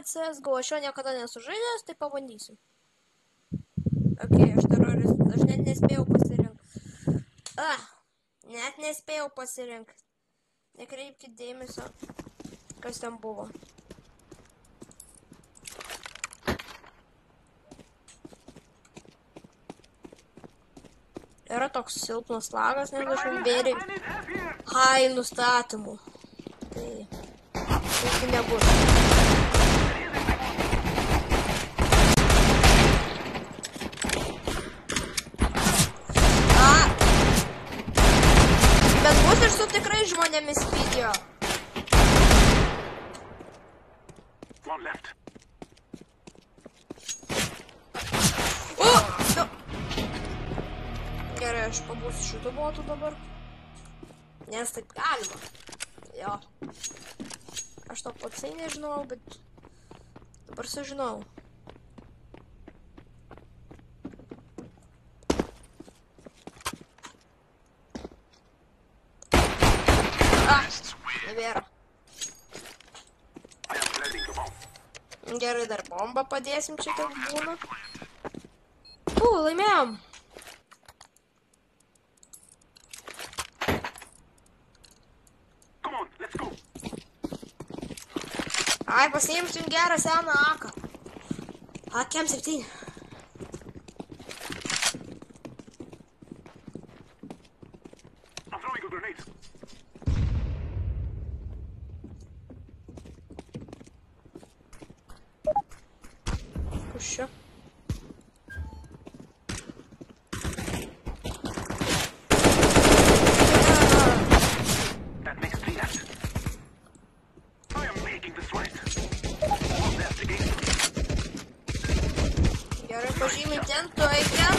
CSGO, aš jo niekada nesu žaidęs, tai pabandysiu. Ok, aš net nespėjau pasirinkti. Net nespėjau pasirinkti. Nekreipkite dėmesio, kas ten buvo. Yra toks silpnas lagas, nes aš bėrė high nustatymų. Tai nebus. Bet bus ir su tikrai žmonėmis video. Gerai, aš pabūsiu šitų botų dabar. Nes taip galima. Jo. Aš to patsai nežinau, bet dabar sužinau. Nebėra. Gerai, dar bombą padėsim, čia taip būna. Laimėjom. Ai, pasiimsim gerą seną AK. AK-7. Kas čia? Gerai, pažymai ten, tu eik ten.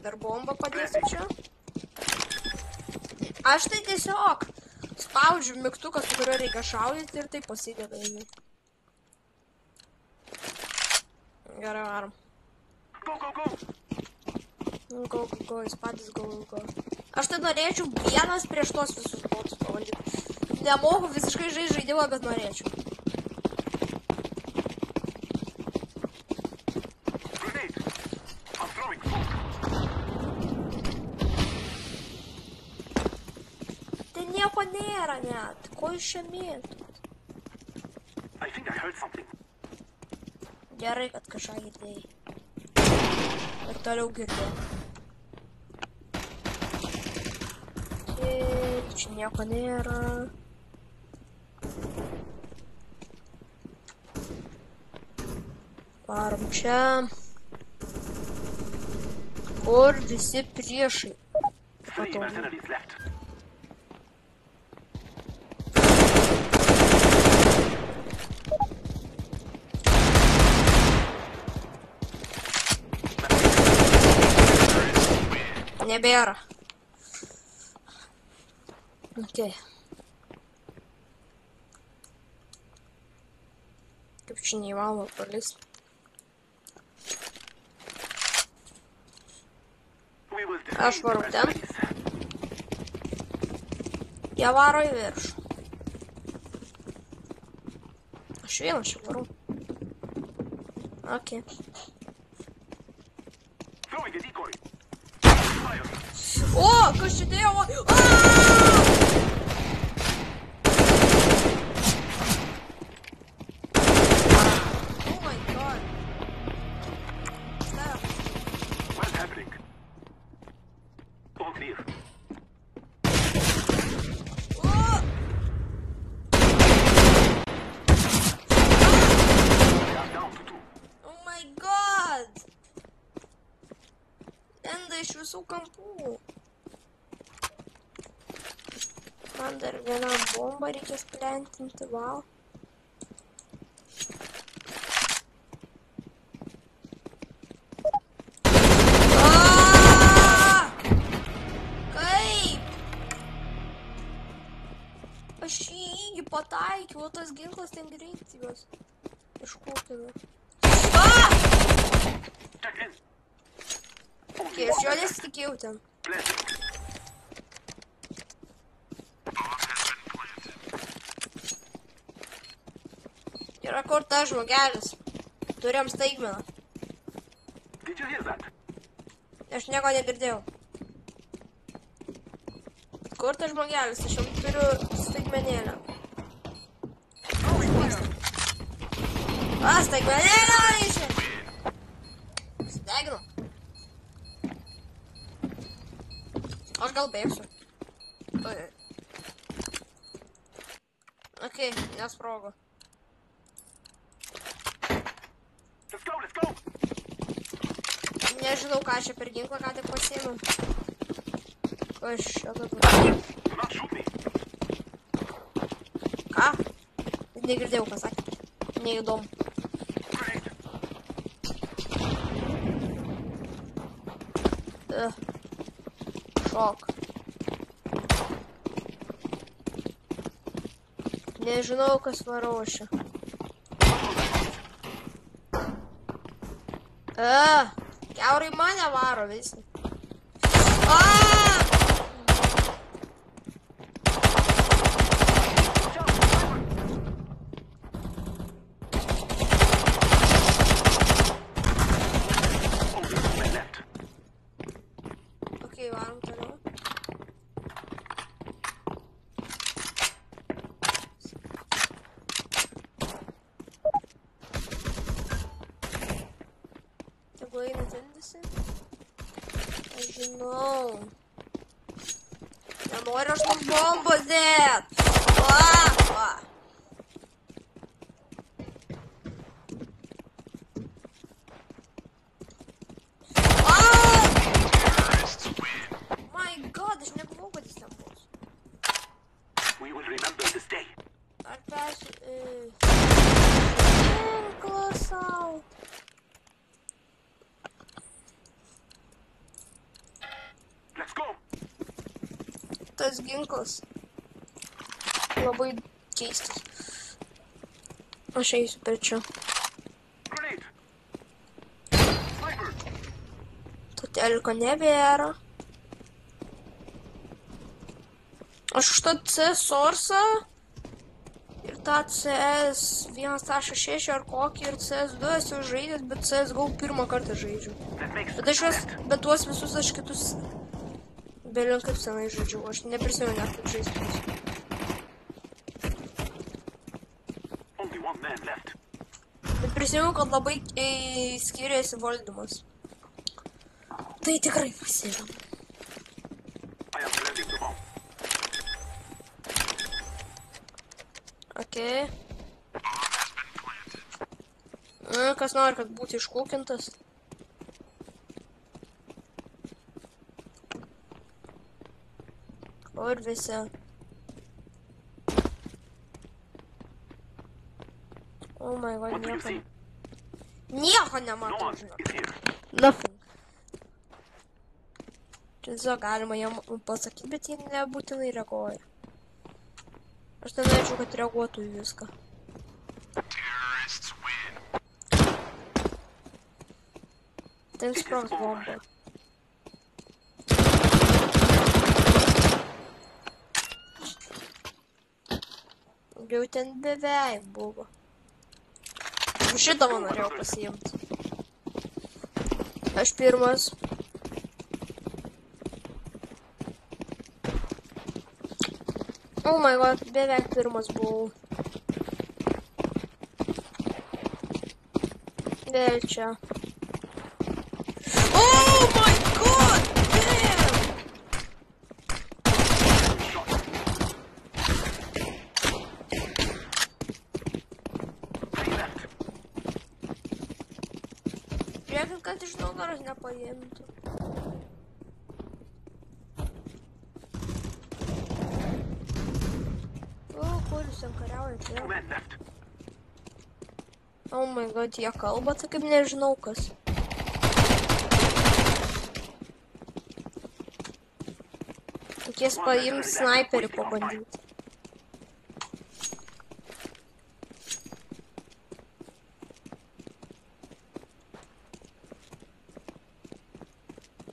Dar bombą padėsiu čia. Aš tai tiesiog spaudžiu mygtuką, su kuriuo reikia šaudyti ir tai pasideda į. Gerai, varom. Go, jis patys go. Aš tai norėčiau vienas prieš tos visus botus pavaldyti. Nemoku visiškai žaidimą, bet norėčiau. Ten nieko nėra net. Ko iš čia mėtų? Gerai, kad kažką girdėjai. Ir toliau girdėjau. Čia nieko nėra. Varom čia. Kur visi priešai? Nebėra. Ok. Kaip čia neįmanoma pralįsti. Aš varu ten. Jie varo į viršų. Aš vienas čia varu. Ok. O, kas čia dėjo? Oh my god. What's happening? All clear. Oh my god. Lenda iš visų kampų. Man dar vieną bombą reikės plentinti, wow. Kaip? Aš jį pataikiau, o tas ginklas ten greitai juos iškūpina. Okay, aš jo nesitikėjau ten. Yra kur tas žmogelis. Turim staigmeną. Did you hear that? Aš nieko negirdėjau. Kur tas žmogelis? Aš jau turiu staigmenėlę. Staigmenėlę varysi! Steiginu. Aš gal bėgsiu. Okei, nesprogo. Let's go! Nežinau, ką čia per ginklą, ką tik pasiėmiau. Kas čia dabar? Do not shoot me. Ką? Negirdėjau, ką sakė. Neįdomu. Grenade. Šok. Nežinau, kas varau aš čia. Kiaurai mane varo visi. Okei, varom toliau. Tegu eina tindisi. Aš žinau. Nenoriu aš tam bombos dėt. My God, aš nebuvau, kad jis ten bus. We will remember this day. Ar persi... Klasau. Let's go. Tas ginklas. Labai keistas. Aš eisiu per čia. Grenade. Sniper. To teliko nebėra. Aš už tą C source'ą ir tą CS 1.6 ar kokį ir CS2 esu žaidęs, bet CSGO pirmą kartą žaidžiu. That makes Bet tuos visus aš kitus belin kaip senai žaidžiau. Aš neprisimenu net kaip žaidžiu. only one man left. Bet prisimenu, kad labai skiriasi valdymas. Tai tikrai pasiėmė. I am planting the bomb. Okei. Kas nori, kad būtų iškūkintas? Kur visi? Oh my God, What do you nieko. see? Nieko No nematau, one žinok. is here. Nothing. Tiesiog galima jam pasakyti, bet jie nebūtinai reaguoja. Aš ten norėčiau, kad reaguotų į viską. Terrorists win. Ten sprogs bomba. Jau ten beveik buvo. Šitą man norėjau pasiimti. Aš pirmas. Oh my God, beveik pirmas buvau. Vėl čia. Oh my God! Damn! Three left. Žiūrėkit, kad iš nugaros nepaimtų. Kur jūs ten kariaujat? Two men left. Oh my God, jie kalba, tai kaip nežinau kas. Reikės paimti sniperį pabandyti.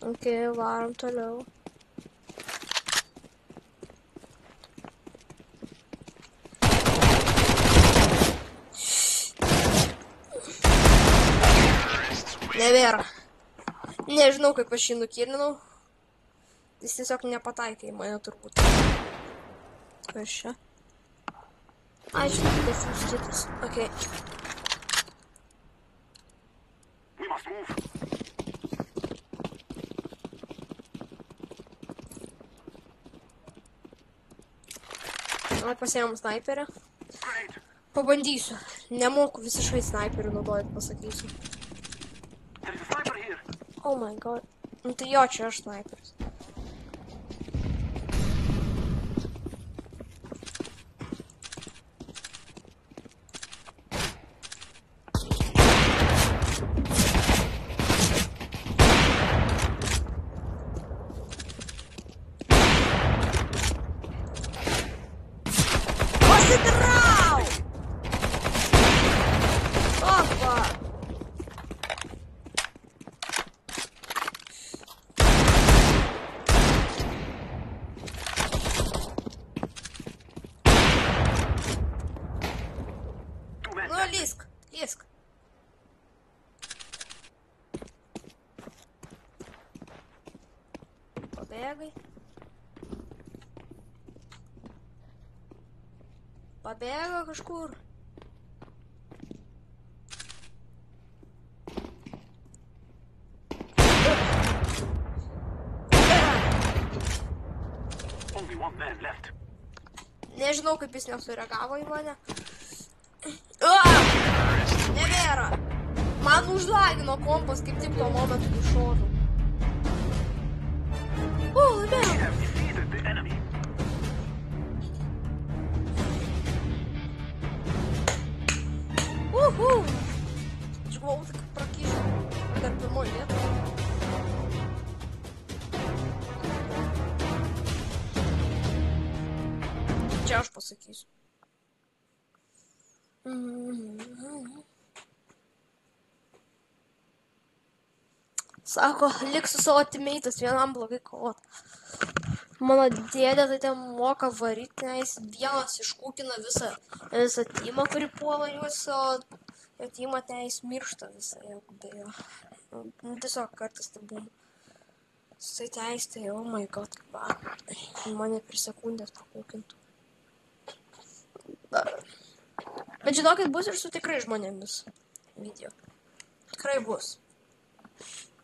Okei, varom toliau. Nebėra. Nežinau, kaip aš jį nukilinau. Jis tiesiog nepataikė į mane turbūt. Kas čia? Ai, žinau, defuse kitas. Okei. We must move. Oi, pasiėmam sniperę. Grenade. Pabandysiu. Nemoku visiškai sniperių naudojant, pasakysiu. There is a sniper here. Oh my god. Nu tai jo, čia aš sniperis. Pasitrau! Opa! Two men Nu, left. lysk, lysk. Pabėgai. Pabėgo kažkur. Only one man left. Nežinau, kaip jis nesureagavo į mane. Nebėra. Man užlagino kompas kaip tik tuo momentu iššoviau. We Nebėra. have defeated the enemy. Aš galvojau, tai kaip prakyšiu. Dar pirmoji vieta. Čia aš pasakysiu. Sako, liksiu savo teammates vienam blogai kovot. Mano dėdė tai ten moka varyti, nes vienas iškūkina visą teamą, kuri puola juos, o jo teamą teis miršta visą, jeigu be jo. Nu, tiesiog kartais tai būna. Jisai teis, tai oh my god, kaip va. Mane per sekundės pakūkintų. Bet žinokit, bus ir su tikrai žmonėmis video. Tikrai bus.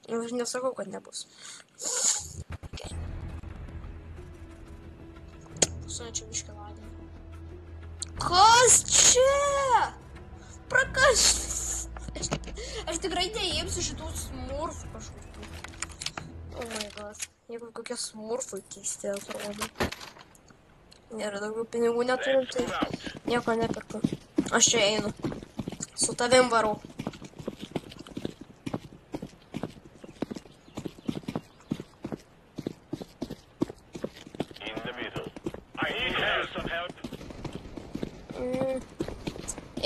Aš nesakau, kad nebus. Okay. Pusančio biškį laidė. Kas čia? Prakas? Aš tikrai neimsiu šitų smurfų kažkokių. Oh my god. Jeigu kokie smurfai keisti atrodo. Nėra daugiau pinigų neturim, tai nieko neperku. Aš čia einu. Su tavim varau. In the middle. I need some help.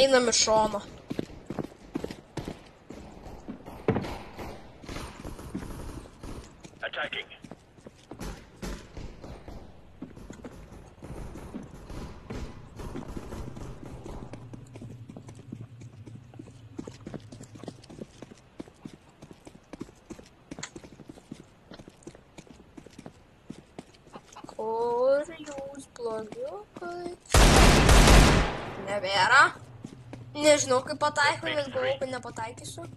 Einam iš šono. Attacking. Kur jūs blogiukai? Nebėra. Nežinau, kaip pataikau, nes galvoju, kad nepataikysiu.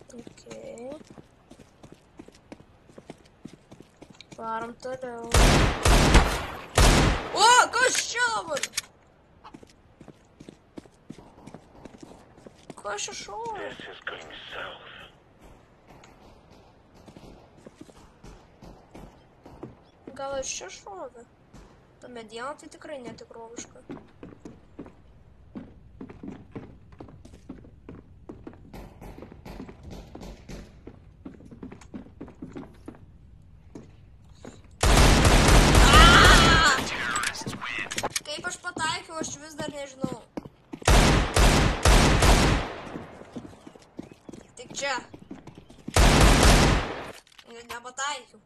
Okay. Varom toliau. O, kas čia dabar? Kas čia šovė? This is going south. Gal aš čia šovė? Ta mediena tai tikrai netikroviška. Kaip aš pataikiau, aš vis dar nežinau. Tik čia. Nepataikiau.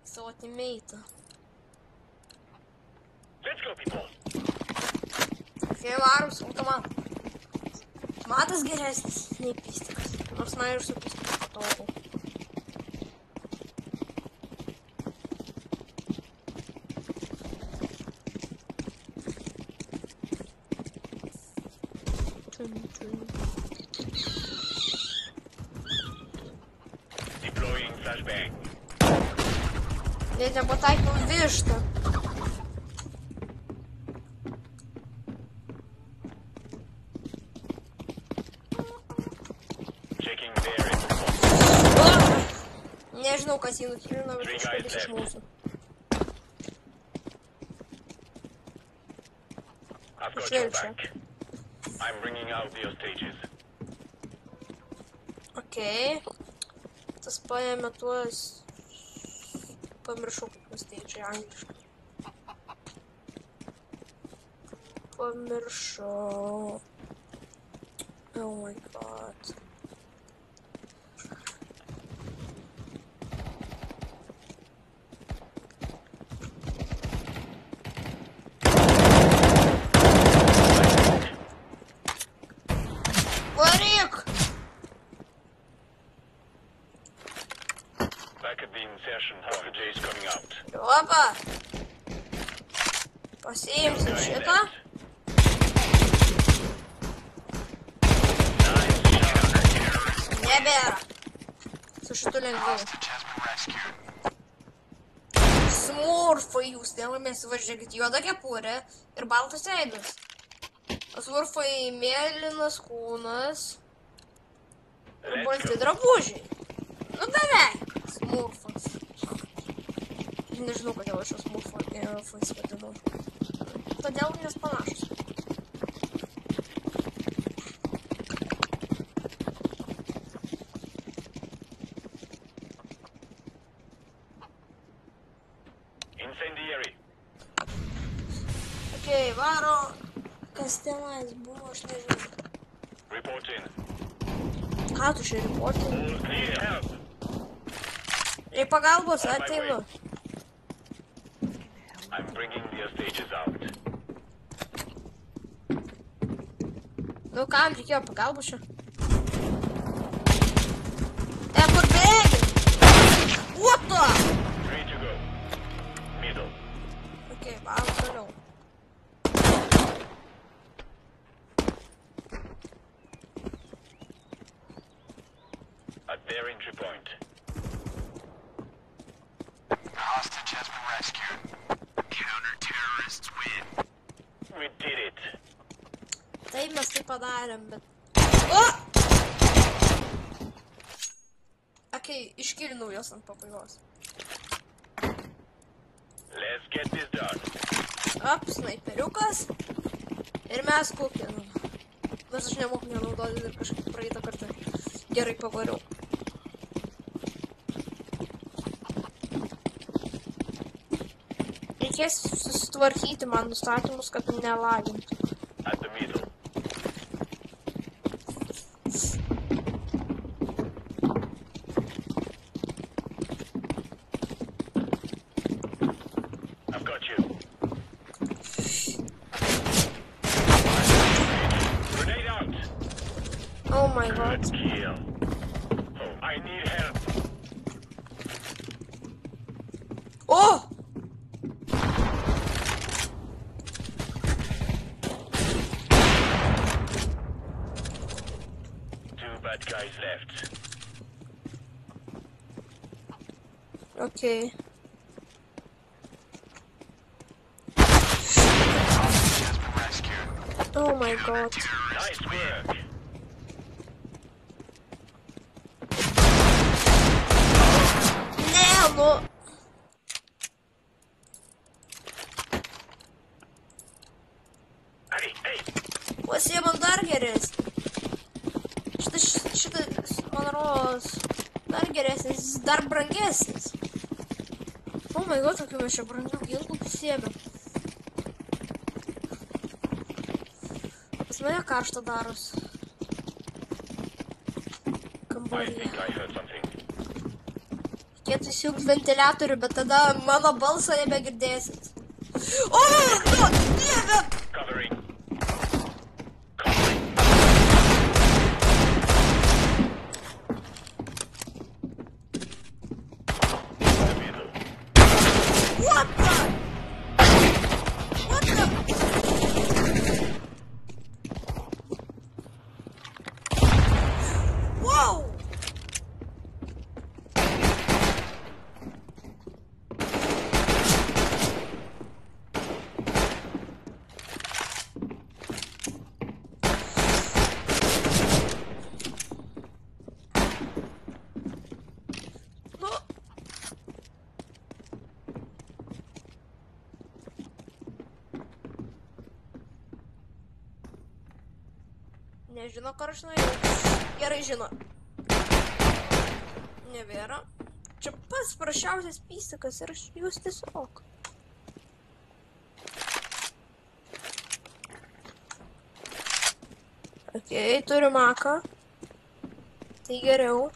Savo teammate'ą. Let's go, people. Kai varos, automat. Matas geresnis nei pistikas. Nors man ir su pistikas patogu. Deploying flashbang. Net nepataikiau vištą. Checking their info. Nežinau, kas jį nukilino, bet kažkaip iš mūsų. I've got your back. I'm bringing out the hostages. Okei. Tas paėmė tuos... Pamiršau, kaip nusteičiai angliškai. Pamiršau. Oh my god. Varyk! Back at the insertion, Hawker is coming out. Opa! Pasiimsim šitą. Nebėra. Su šitu lengviau. Smurfai jūs, nelaimės važiuokit juoda kepurė ir baltas veidas. O smurfai mėlynas kūnas ir balti drabužiai. Nu beveik. Smurfas. Nežinau, kodėl aš šios smurfais vadinu. Todėl nes panašus. Incendiary. Okei, varo. Kas tenais buvo, aš nežinau. Report in. Ką tu čia reportinį? All clear. Help. Jei pagalbos, ateinu. I'm bringing the hostages out. Nu kam reikėjo pagalbos čia? Kur bėgi? What the? Free to go. Middle. Okei, varo toliau. At their entry point. Hostage has been rescued. Counter-terrorists win. We did it. Taip mes tai padarėm, bet... O! Okei, iškilinau jos ant pabaigos. Let's get this done. Op, snaiperiukas. Ir mes kukinam. Nors aš nemoku nenaudoti ir kažkaip praeitą kartą gerai pavariau. Reikės susitvarkyti man nustatymus, kad nelagintų. At the middle. I've got you. Grenade out. Oh my god. Good kill. Oh, I need help. Oh! Two bad guys left. Okay. Hostage has been rescued. Oh my god. Nice work. Ne, nu. Hey, hey. Pasiemam dar geresnį. Šitas, man rodos, dar geresnis, jis dar brangesnis. Oh my god, tokių mes čia brangių ginklų pasiemėm. Pas mane karštą daros. I Kambaryje. think I heard something. reikėtų įsijungti ventiliatorių, bet tada mano balsą nebegirdėsit. O, nu, dieve! Covering. What the? What the? Whoa! Nežino, kur aš nuėjau. Gerai žino. Nebėra. Čia pats prašiausias pystikas ir aš jūs tiesiog. Okei, turiu maką. Tai geriau.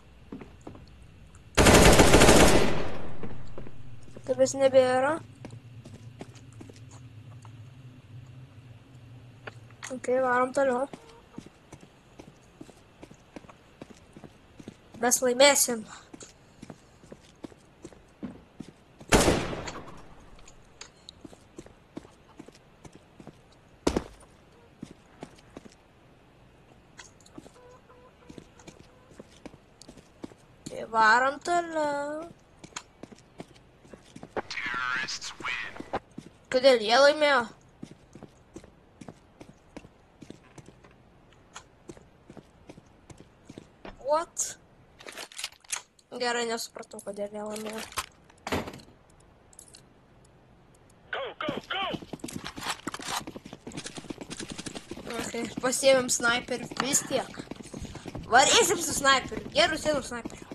Tavęs nebėra. Okei, varom toliau. Mes laimėsim. Tai varom toliau. Terrorists win. Kodėl jie laimėjo? What? Gerai, nesupratau, kodėl jie laimėjo. Go, go, go! Okay, pasiėmėm snaiperį vis tiek. Varysim su snaiperiu. Gerų senų snaiperių.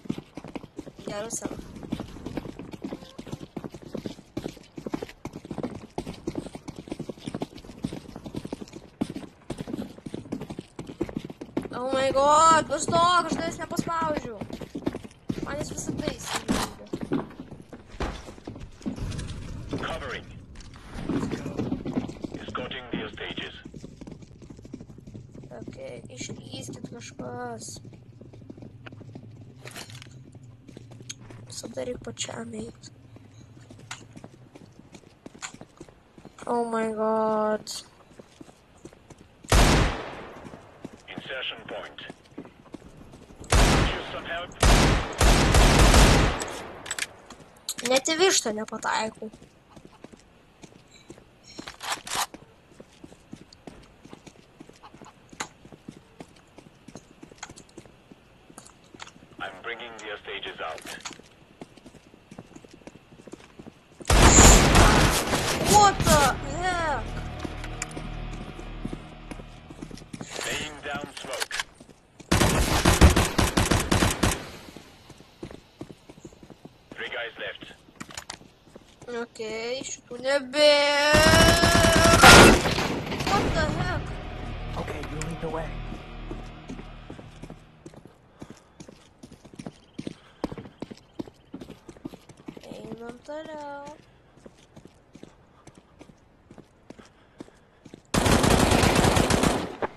Gerų senų. Oh my god, nustok, aš tavęs nepaspaudžiu. Man jis visada įsijungia. Covering. Escorting the stages. Okay, išlyskit kažkas. Visada reik pačiam eit. Oh my god. Insertion point. Choose some help. Net į vištą nepataikau. I'm bringing the stages out. What the heck? Laying down smoke. Three guys left. Okay, šitų nebėra. What the heck? Okay, you lead the way. Einam toliau.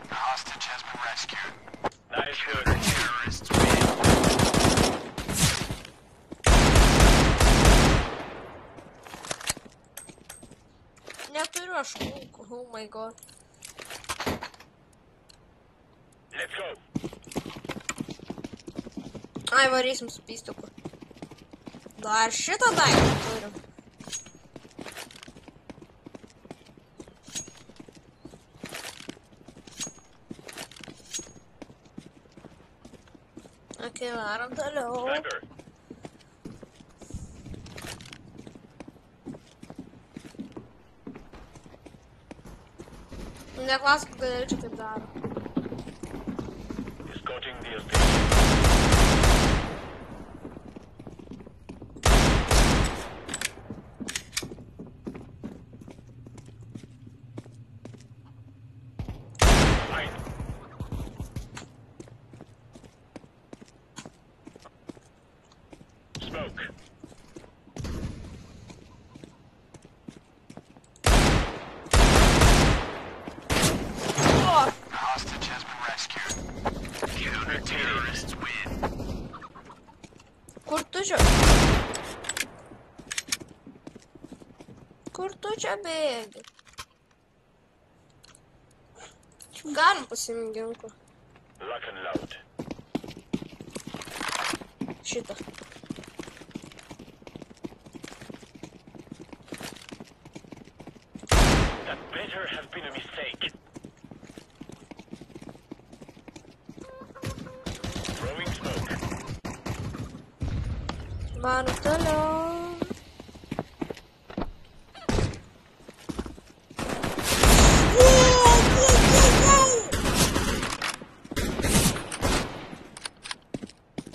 The hostage has been rescued. Nice work. Terrorists win. Neturiu aš kulkų. Oh my god. Let's go. Ai, varysim su pystiuku. Dar šitą daiktą turim. Okay, varom toliau. Sniper. Neklausk, kodėl čia taip daro. Escorting the stages. Fine. Smoke. čia? Kur tu čia bėgi? Galim pasiimti ginklą. Lock and load. Šitą. That better have been a mistake. Throwing smoke. Mano toliau.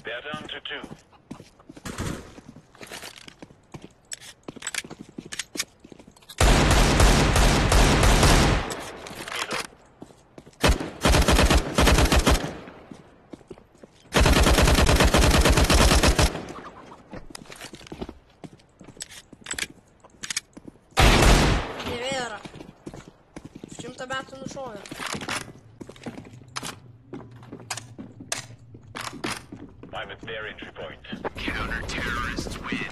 They're down to 2. Middle. Nevėra. 100 metų nušovė. I'm at their entry point. Counter-terrorists win.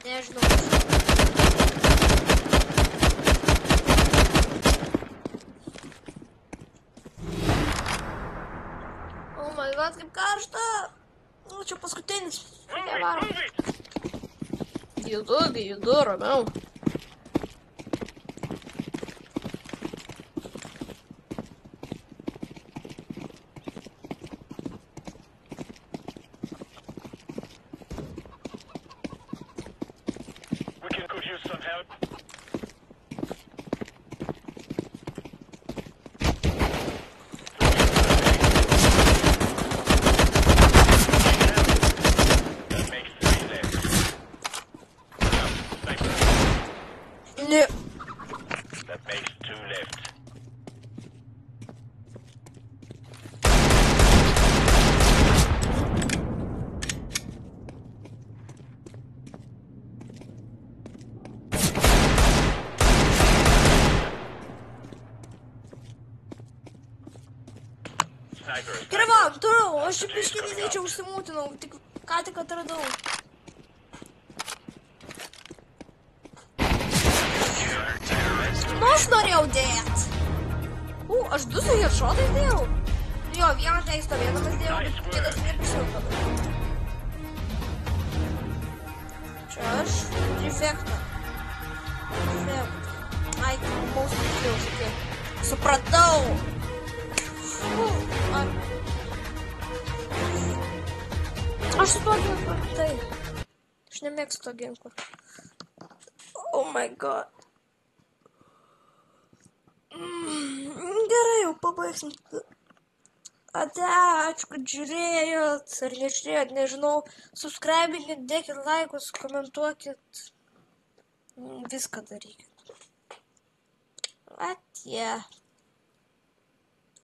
Nežinau. Oh my god, kaip karšta. Nu, čia paskutinis. Move Nevarom. it! Judu, ramiau. We can could use some help. That makes 3 left. Sniper. Ne. That makes 2 left. Sniper. Gerai, toliau. Aš čia biškį čia užsimūtinau. Ką tik atradau. Nu, aš norėjau dėt. Aš 2 su headshotai dėjau. Jo, vieną teisto, vieną mes dėjau, bet kitas neprisiau tada. Čia aš trifektą. Ai, mūsų prisiau, sakė. Supratau. Aš su tuo ginklu, tai. Aš nemėgstu to ginklo. Oh my god. Gerai, jau pabaigsim. Ate, ačiū, kad žiūrėjot, ar nežiūrėjot, nežinau. Subscribinkit, dėkit laikus, komentuokit. Viską darykit. Atie.